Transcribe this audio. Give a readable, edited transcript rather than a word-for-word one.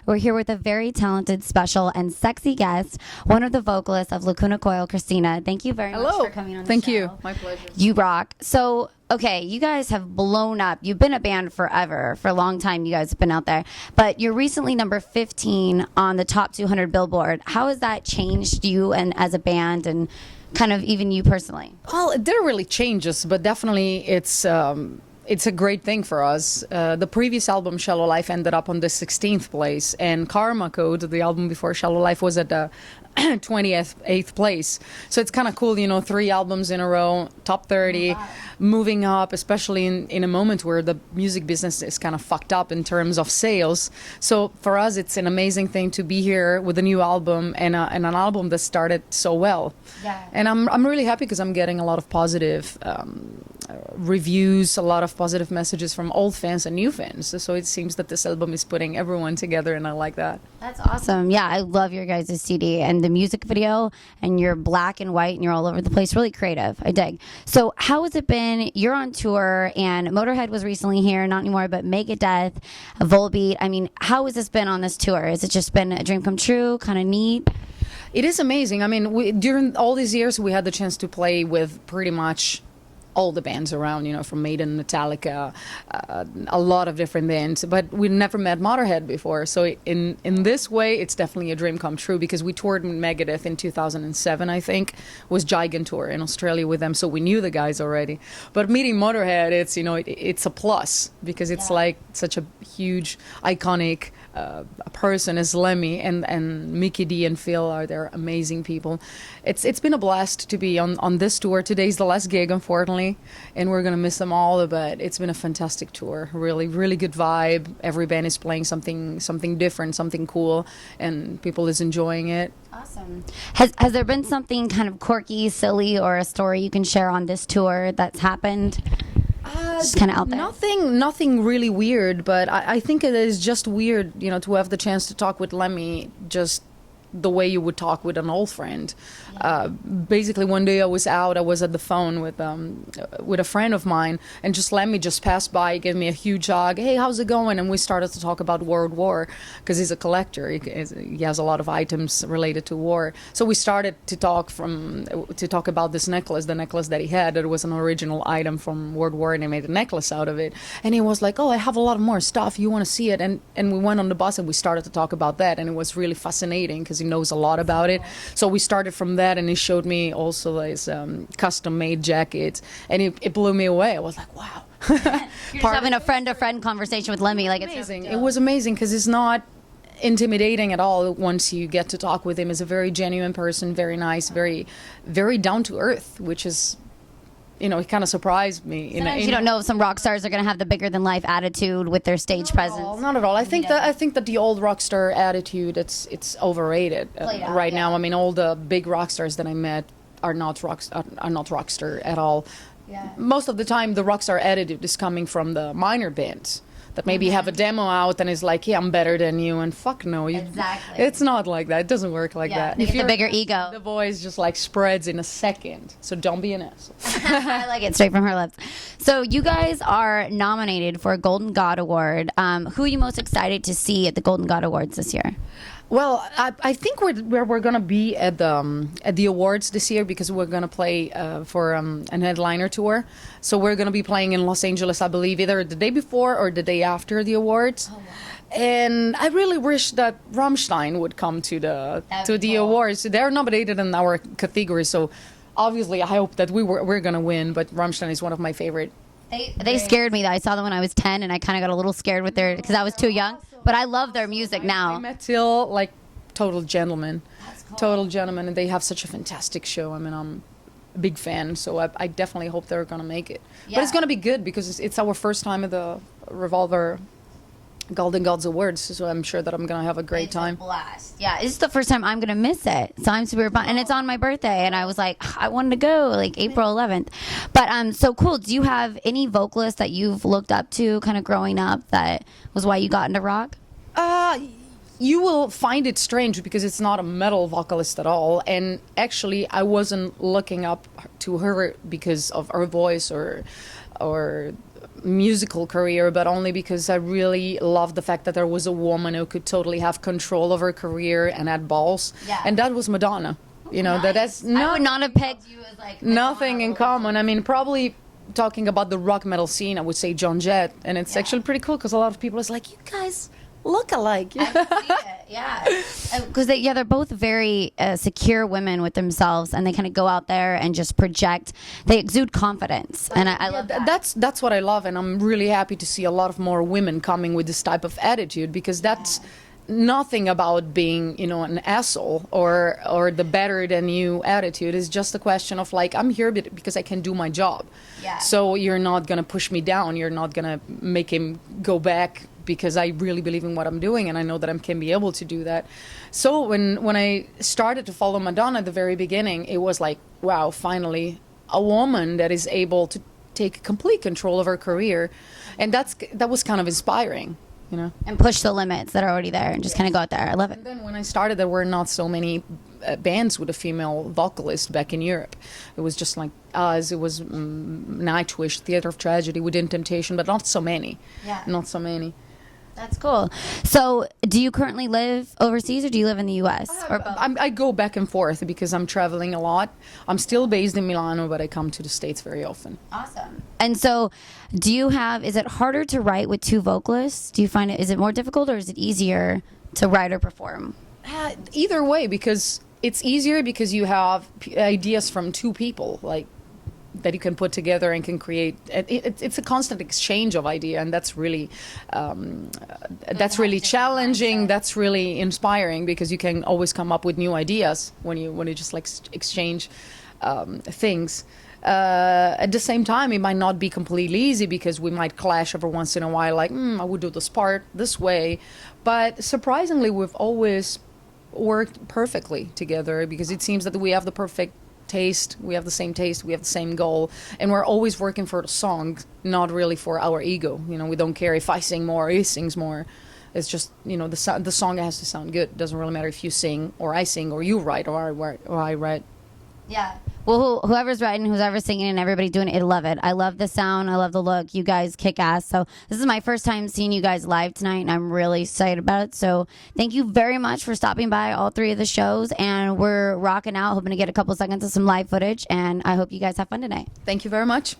We're here with a very talented, special, and sexy guest, one of the vocalists of Lacuna Coil, Cristina. Thank you very much for coming on the show. Thank you. My pleasure. You rock. So, okay, you guys have blown up. You've been a band forever. For a long time, you guys have been out there. But you're recently number 15 on the top 200 Billboard. How has that changed you and as a band and kind of even you personally? Well, it didn't really change us, but definitely it's a great thing for us. The previous album, Shallow Life, ended up on the 16th place, and Karma Code, the album before Shallow Life, was at the 28th place. So it's kind of cool, 3 albums in a row, top 30, moving up, especially in a moment where the music business is kind of fucked up in terms of sales. So for us, it's an amazing thing to be here with a new album and an album that started so well. Yeah. And I'm really happy because I'm getting a lot of positive reviews, a lot of positive messages from old fans and new fans. So it seems that this album is putting everyone together, and I like that. That's awesome. Yeah, I love your guys' CD and the music video, and you're black and white and you're all over the place. Really creative. I dig. So how has it been? You're on tour, and Motorhead was recently here, not anymore, but Megadeth, Volbeat. I mean, how has this been on this tour? Has it just been a dream come true, kind of neat? It is amazing. I mean, during all these years, we had the chance to play with pretty much all the bands around, from Maiden, Metallica, a lot of different bands, but we never met Motorhead before. So in this way, it's definitely a dream come true, because we toured with Megadeth in 2007, I think, was Gigant Tour in Australia with them. So we knew the guys already. But meeting Motorhead, it's, it's a plus, because it's like such a huge, iconic a person as Lemmy, and Mickey D and Phil are they're amazing people. It's been a blast to be on this tour. Today's the last gig, unfortunately, and we're gonna miss them all, but it's been a fantastic tour. Really, really good vibe. Every band is playing something different, something cool, and people is enjoying it. Awesome. Has there been something kind of quirky, silly, or a story you can share on this tour that's happened? Just kind of out there. Nothing really weird, but I think it is just weird, to have the chance to talk with Lemmy just the way you would talk with an old friend. Basically, one day I was at the phone with a friend of mine, and just Lemmy just passed by, gave me a huge hug. Hey, how's it going? And we started to talk about World War, because he's a collector. He has a lot of items related to war. So we started to talk about this necklace, the necklace that he had. It was an original item from World War, and they made a necklace out of it. And he was like, "Oh, I have a lot more stuff. You want to see it?" And we went on the bus and we started to talk about that, and it was really fascinating because he knows a lot about it. So we started from that, and he showed me also his custom-made jackets, and it blew me away. I was like, wow. You're just having a friend-to-friend conversation with Lemmy. Like, it's amazing. It was amazing because it's not intimidating at all once you get to talk with him. He's a very genuine person, very nice, very, very down-to-earth, which is, it kind of surprised me. Sometimes you don't know if some rock stars are going to have the bigger-than-life attitude with their stage presence. Not at all. I think that the old rock star attitude, it's overrated right now. I mean, all the big rock stars that I met are not rock star at all. Yeah. Most of the time, the rock star attitude is coming from the minor bands that maybe have a demo out and is like, yeah, I'm better than you, and fuck no. Exactly. It's not like that. It doesn't work like that. They get the bigger ego. The voice just spreads in a second. So don't be an asshole. I like it straight from her lips. So you guys are nominated for a Golden God Award. Who are you most excited to see at the Golden God Awards this year? Well, I think we're gonna be at the awards this year, because we're gonna play for an headliner tour. So we're gonna be playing in Los Angeles, I believe, either the day before or the day after the awards. Oh, wow. And I really wish that Rammstein would come to the awards. They're nominated in our category, so obviously I hope that we're gonna win. But Rammstein is one of my favorite. They scared me. I saw them when I was 10, and I kind of got a little scared because I was too young. But I love their music now. I met Till, total gentlemen. That's cool. Total gentlemen, and they have such a fantastic show. I mean, I'm a big fan, so I definitely hope they're going to make it. Yeah. But it's going to be good, because it's our first time at the Revolver Golden Gods Awards, so I'm sure that I'm going to have a great time. A blast. Yeah, this is the first time I'm going to miss it. So I'm super fun. And it's on my birthday, and I was like, I wanted to go, April 11th. But so cool. Do you have any vocalists that you've looked up to kind of growing up that was why you got into rock? You will find it strange, because it's not a metal vocalist at all. And actually, I wasn't looking up to her because of her voice or musical career, but only because I really loved the fact that there was a woman who could totally have control of her career and had balls. Yeah. And that was Madonna. You know, that's I would not have pegged you as like nothing in common. I mean, probably talking about the rock metal scene, I would say John Jett. And it's actually pretty cool because a lot of people is like, you guys look alike. I can see it, yeah. Because they're both very secure women with themselves, and they kind of go out there and just project. They exude confidence, and I love that. That's what I love, and I'm really happy to see a lot of more women coming with this type of attitude, because that's nothing about being, you know, an asshole or the better than you attitude. Is just a question of like, I'm here because I can do my job. Yeah. So you're not gonna push me down. You're not gonna make him go back, because I really believe in what I'm doing, and I know that I can be able to do that. So when I started to follow Madonna at the very beginning, it was like, wow, finally a woman that is able to take complete control of her career, and that was kind of inspiring, you know. And push the limits that are already there, and just kind of go out there. I love it. And then when I started, there were not so many bands with a female vocalist back in Europe. It was just like us. It was Nightwish, Theater of Tragedy, Within Temptation, but not so many. Yeah. Not so many. That's cool. So, do you currently live overseas, or do you live in the U.S.? Or both? I go back and forth because I'm traveling a lot. I'm still based in Milano, but I come to the States very often. Awesome. And so, is it harder to write with two vocalists? Do you find is it more difficult, or is it easier to write or perform? Either way, because it's easier because you have ideas from two people, like, that you can put together and can create. It's a constant exchange of idea, and that's really challenging. That's really inspiring, because you can always come up with new ideas when you just like exchange things. At the same time, it might not be completely easy, because we might clash every once in a while, like, I would do this part this way. But surprisingly, we've always worked perfectly together, because it seems that we have the perfect taste, we have the same taste, we have the same goal, and we're always working for the song, not really for our ego. You know, we don't care if I sing more or he sings more. It's just, you know, the song has to sound good. It doesn't really matter if you sing or I sing or you write or I write. Yeah. Well, whoever's writing, whoever's singing, and everybody doing it, I love it. I love the sound. I love the look. You guys kick ass. So this is my first time seeing you guys live tonight, and I'm really excited about it. So thank you very much for stopping by all three of the shows, and we're rocking out, hoping to get a couple seconds of some live footage, and I hope you guys have fun tonight. Thank you very much.